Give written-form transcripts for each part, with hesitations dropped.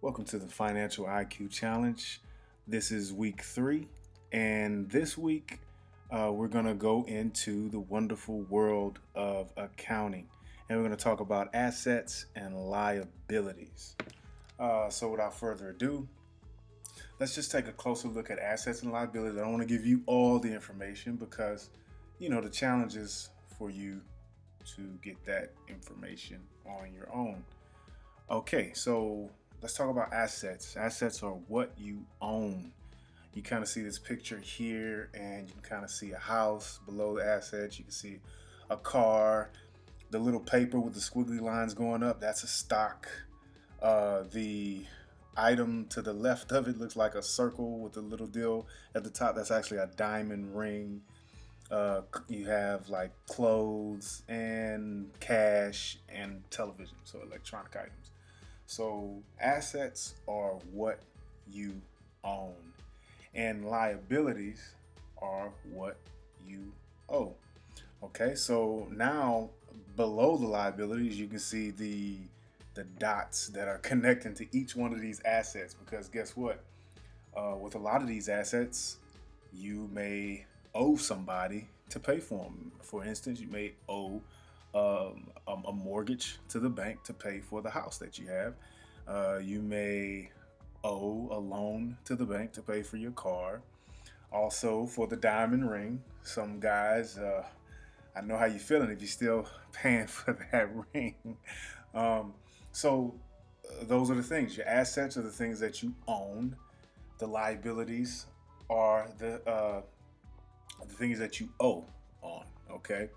Welcome to the Financial IQ Challenge. This is week 3, and this week we're going to go into the wonderful world of accounting, and we're going to talk about assets and liabilities. So, without further ado, let's just take a closer look at assets and liabilities. I don't want to give you all the information because, the challenge is for you to get that information on your own. Okay, so let's talk about assets. Assets are what you own. You kind of see this picture here, and you can kind of see a house below the assets. You can see a car. The little paper with the squiggly lines going up, that's a stock. The item to the left of it looks like a circle with a little deal at the top. That's actually a diamond ring. You have like clothes and cash and television, so electronic items. So assets are what you own, and liabilities are what you owe. Okay, so now below the liabilities, you can see the dots that are connecting to each one of these assets. Because guess what? With a lot of these assets, you may owe somebody to pay for them. For instance, you may owe a mortgage to the bank to pay for the house that you have. You may owe a loan to the bank to pay for your car. Also, for the diamond ring, some guys, I know how you're feeling if you're still paying for that ring. Um, so, those are the things. Your assets are the things that you own. The liabilities are the things that you owe on. Okay.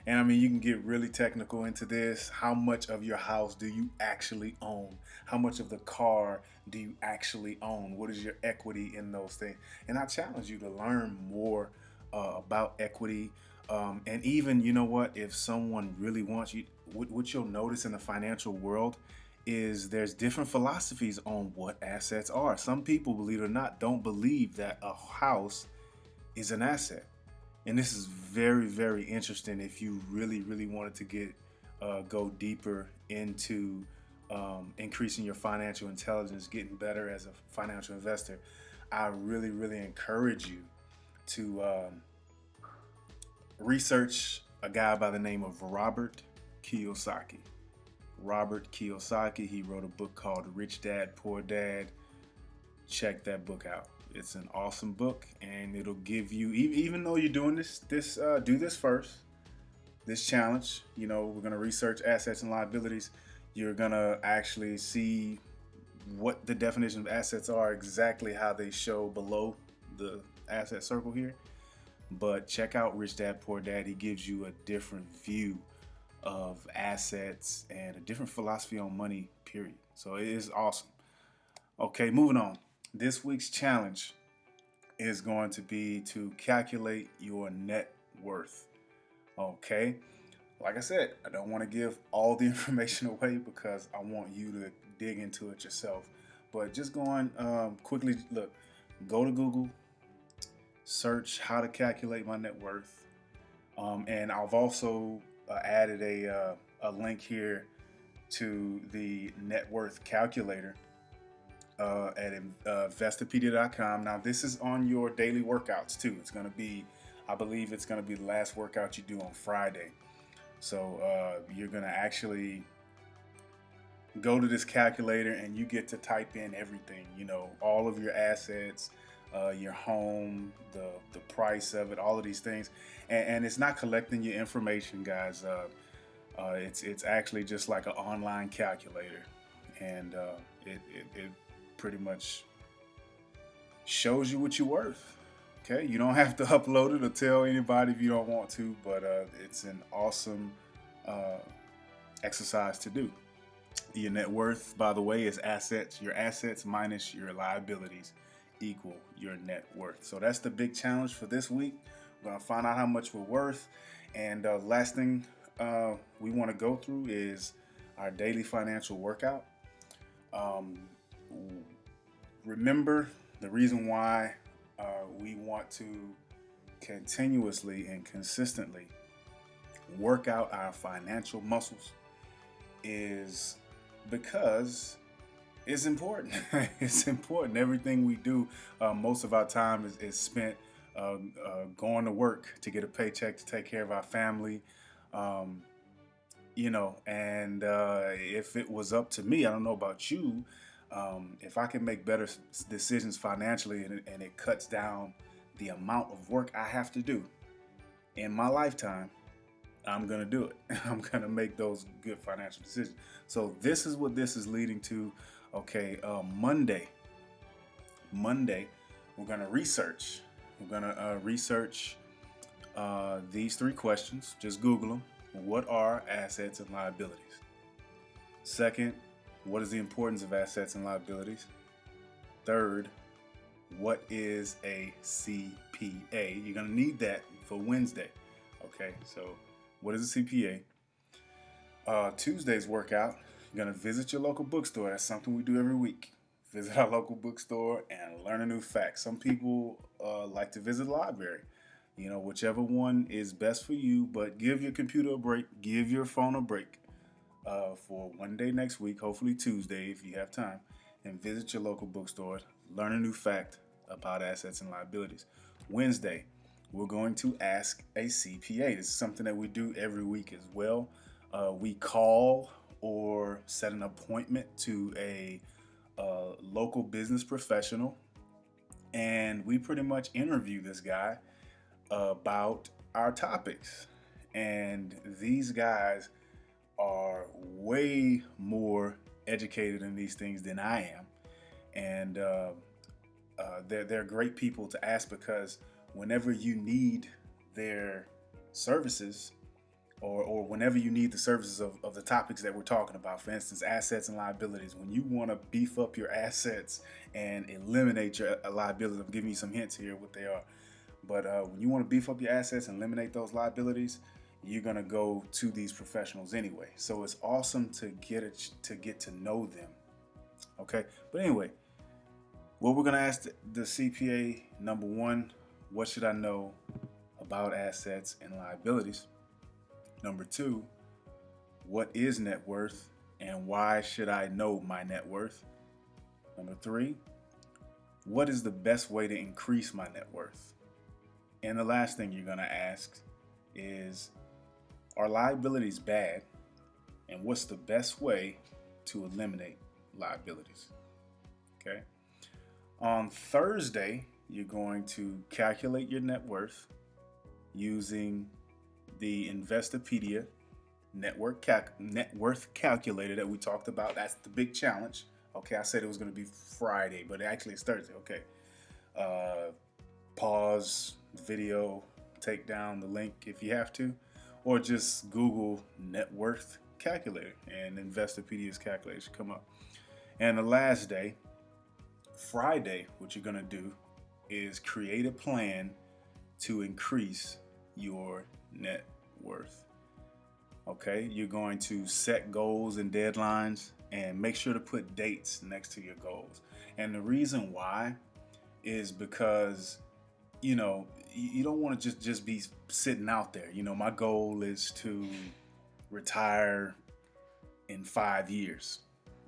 And I mean, you can get really technical into this. How much of your house do you actually own? How much of the car do you actually own? What is your equity in those things? And I challenge you to learn more about equity. And even, you know what, if someone really wants you, what you'll notice in the financial world is there's different philosophies on what assets are. Some people, believe it or not, don't believe that a house is an asset. And this is very, very interesting if you really, really wanted to go deeper into increasing your financial intelligence, getting better as a financial investor. I really, really encourage you to research a guy by the name of Robert Kiyosaki. Robert Kiyosaki, he wrote a book called Rich Dad, Poor Dad. Check that book out. It's an awesome book, and it'll give you, even though you're doing do this first. This challenge, we're gonna research assets and liabilities. You're gonna actually see what the definition of assets are, exactly how they show below the asset circle here. But check out Rich Dad Poor Dad. He gives you a different view of assets and a different philosophy on money. Period. So it is awesome. Okay, moving on. This week's challenge is going to be to calculate your net worth. Okay, like I said, I don't want to give all the information away because I want you to dig into it yourself. But just going quickly, look, go to Google, search how to calculate my net worth. And I've also added a link here to the net worth calculator at investopedia.com. Now, this is on your daily workouts too. It's going to be, I believe it's going to be the last workout you do on Friday. So you're going to actually go to this calculator and you get to type in everything, all of your assets, your home, the price of it, all of these things. And it's not collecting your information, guys. It's actually just like an online calculator. And it pretty much shows you what you're worth. Okay, you don't have to upload it or tell anybody if you don't want to, but it's an awesome exercise to do. Your net worth, by the way, is assets. Your assets minus your liabilities equal your net worth. So that's the big challenge for this week. We're gonna find out how much we're worth, and last thing we want to go through is our daily financial workout. Um, Remember the reason why we want to continuously and consistently work out our financial muscles is because It's important. It's important. Everything we do, most of our time is spent going to work to get a paycheck to take care of our family. Um, and if it was up to me, I don't know about you, if I can make better decisions financially and it cuts down the amount of work I have to do in my lifetime, I'm gonna do it. I'm gonna make those good financial decisions. So this is what this is leading to. Okay, Monday, we're gonna research. We're gonna research these three questions. Just Google them. What are assets and liabilities? Second, what is the importance of assets and liabilities? Third, what is a CPA? You're gonna need that for Wednesday. Okay, so what is a CPA? Tuesday's workout, you're gonna visit your local bookstore. That's something we do every week. Visit our local bookstore and learn a new fact. Some people like to visit the library. Whichever one is best for you, but give your computer a break, give your phone a break for one day next week, hopefully Tuesday if you have time, and visit your local bookstore, learn a new fact about assets and liabilities. Wednesday, we're going to ask a CPA. This is something that we do every week as well. We call or set an appointment to a local business professional, and we pretty much interview this guy about our topics. And these guys are way more educated in these things than I am. And they're great people to ask because whenever you need their services, or whenever you need the services of the topics that we're talking about, for instance, assets and liabilities, when you want to beef up your assets and eliminate your liabilities, I'm giving you some hints here what they are. But when you want to beef up your assets and eliminate those liabilities, you're gonna go to these professionals anyway. So it's awesome to get to know them. Okay, but anyway, what we're gonna ask the CPA: number one, what should I know about assets and liabilities? Number two, what is net worth and why should I know my net worth? Number three, what is the best way to increase my net worth? And the last thing you're gonna ask is, are liabilities bad? And what's the best way to eliminate liabilities? Okay. On Thursday, you're going to calculate your net worth using the Investopedia net worth calculator that we talked about. That's the big challenge. Okay, I said it was going to be Friday, but actually it's Thursday. Okay. Pause the video, take down the link if you have to, or just Google net worth calculator and Investopedia's calculator should come up. And the last day, Friday, what you're going to do is create a plan to increase your net worth. Okay, you're going to set goals and deadlines and make sure to put dates next to your goals. And the reason why is because you don't want to just be sitting out there. My goal is to retire in 5 years,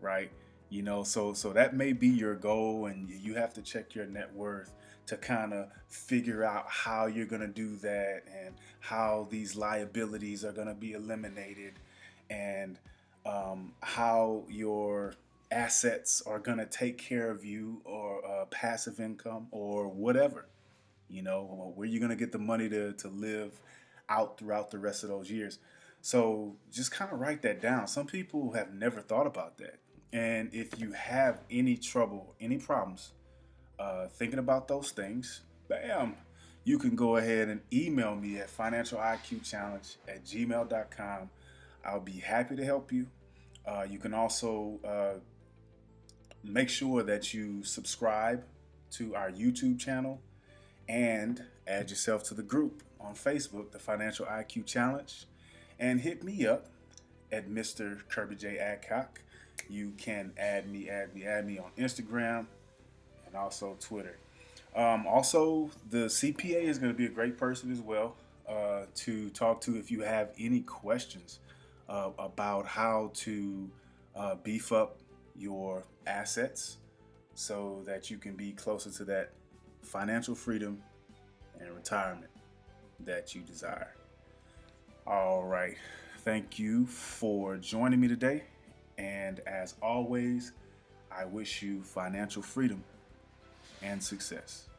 right? So that may be your goal, and you have to check your net worth to kind of figure out how you're going to do that and how these liabilities are going to be eliminated, and how your assets are going to take care of you, or passive income or whatever, where you're going to get the money to live out throughout the rest of those years. So just kind of write that down. Some people have never thought about that. And if you have any trouble, any problems thinking about those things, bam, you can go ahead and email me at financialiqchallenge@gmail.com. I'll be happy to help you. You can also make sure that you subscribe to our YouTube channel and add yourself to the group on Facebook, the Financial IQ Challenge, and hit me up at Mr. Kirby J. Adcock. You can add me on Instagram and also Twitter. Also, the CPA is going to be a great person as well to talk to if you have any questions about how to beef up your assets so that you can be closer to that financial freedom and retirement that you desire. All right. Thank you for joining me today. And as always, I wish you financial freedom and success.